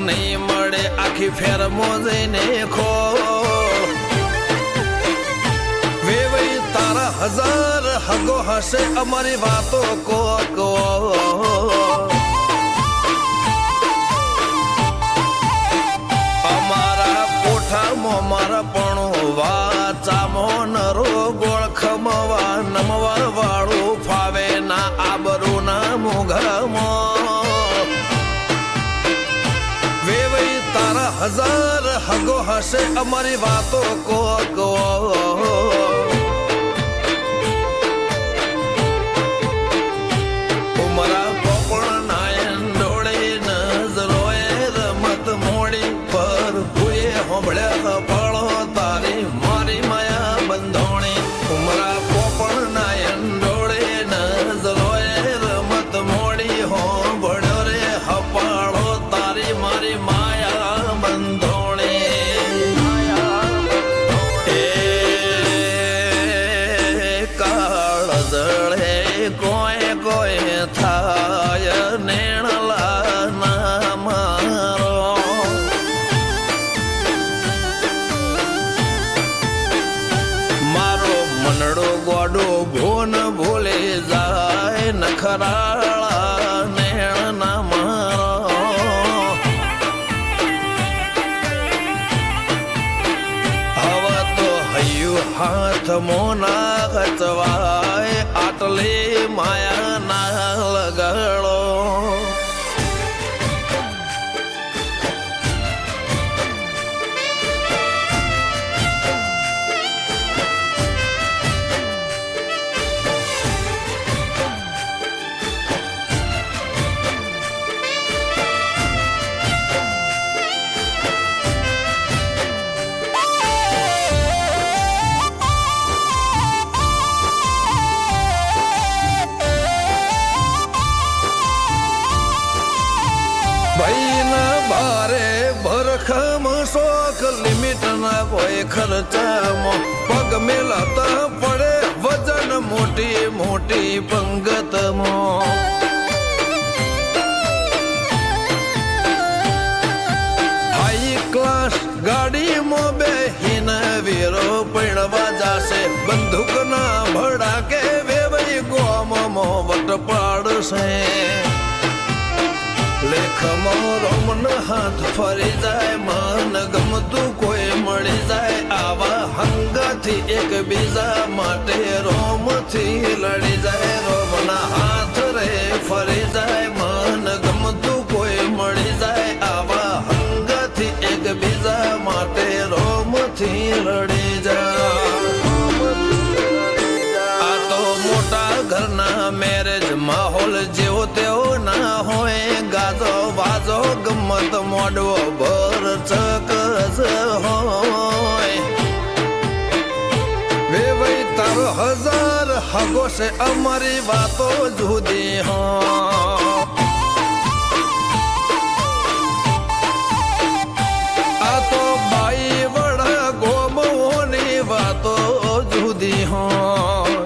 નહીં મળે આખી ફેર મોજઈને ખો વેવઈ તારા હજાર હગો હશે અમારી વાતો કો અમારા કોઠામાં મારા પણ વાચામો નરો ગોળ ખમવા નમવા વાળું ફાવે ના આબરૂ ના મોઘામાં વેવઈ તારા હજાર હગો હશે અમારી વાતો કો ઉમરા પોપણ નાયન ડોળે નજરોએ રમત મોડી પર હુએ હોંભળ્યા ફળો તારી મારી માયા બંધોણી ઉમરા પોપણ નાયન ડોળે નજરોએ રમત મોડી હોંભળ્યો રે હપાળો તારી મારી માયા બંધોણી એ કાળ જળે કોઈ કોઈ થાય નેણલા ના મારો મારો મનડો ગોડો ભૂન ભૂલી જાય નખરાળા નેણ ના મારો હવે તો હૈયું હાથ મોના ખચવાય આટલી માયા ના લગાડો ભાઈના બારે ભરખમ શોખ લિમિટ ના કોઈ ખર્ચામાં પગ મેલાતા પડે વજન મોટી મોટી પંગતમાં હાઈ ક્લાસ ગાડીમાં બેહીને વીરો પૈણવા જાશે બંદૂકના ભડાકે વેવાઈ ગોમમાં વટ પાડશે લેખમો રોમન હાથ ફરી જાય મન ગમતું કોઈ મળી જાય આવા હંગાથી એક બીજા માટે રોમથી લડી જાય રોમના હાથ રે ફરી જાય મન ગમતું કોઈ મળી જાય આવા હંગાથી એક બીજા માટે રોમથી લડી જાય આ તો મોટા ઘરના મેરેજ માહોલ જેવો તેવો ના હોય ગાજો વાજો ગમત મોડવો ભર ચકસ હોય વેવઈ તારો હજાર હગો છે અમારી વાતો જુદી હોય આ તો બાઈ વડા ગોમોની વાતો જુદી હોય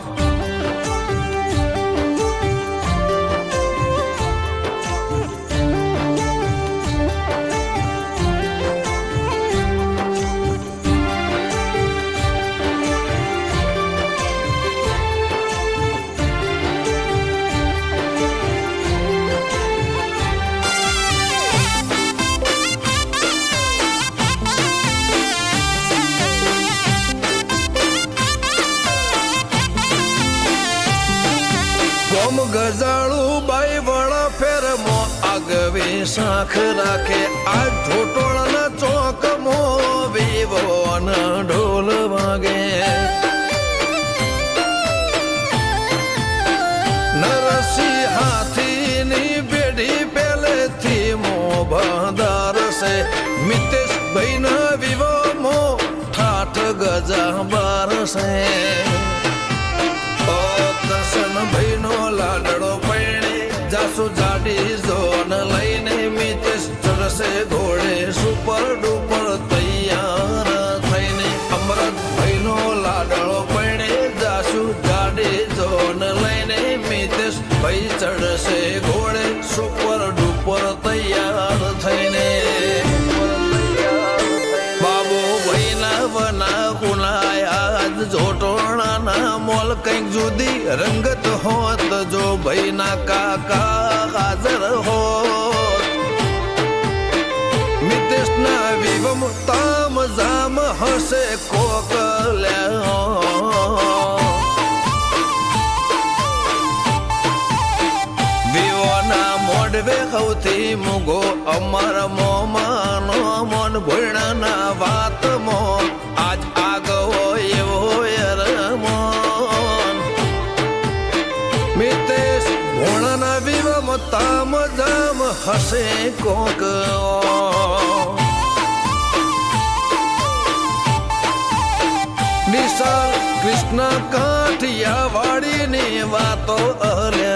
ગોમ ગજાળું બાઈ વડા ફેરમો આગવી શાખ રાખે આ ઢોટોળના ચોકમો વિવો ઢોલ વાગે નરસિંહ હાથીની પેઢી પહેલેથી મો બાંધાર છે મિતેશ ભાઈના વિવો ઠાઠ ગજા બાર છે કરશન ભાઈનો લાડડો પૈણે જાસુ જાડી જોન લઈને મિતેશ ચડશે ઘોડે સુપર ડુપર તૈયાર થઈને અમરત ભાઈનો લાડડો પૈણે જાસુ જાડી જોન લઈને મિતેશ ભાઈ ચડશે ઘોડે સુપર ડુપર તૈયાર થઈને કંઈક જુદી રંગત હોત જો ભાઈના કાકા હાજર હોત. મિતેશના વિવમ તામ જામ હશે કોકલ્યા. વિવોના મોઢવે સૌથી મૂગો અમર મોમાનો મોન ભોયણાના વાતમો આજ આગવો એવો રમોન. મિતેશ ભોણાના વિવમ તામ જામ હશે કોક. નિશાળ કૃષ્ણ કાઠિયા વાડીની વાતો અરે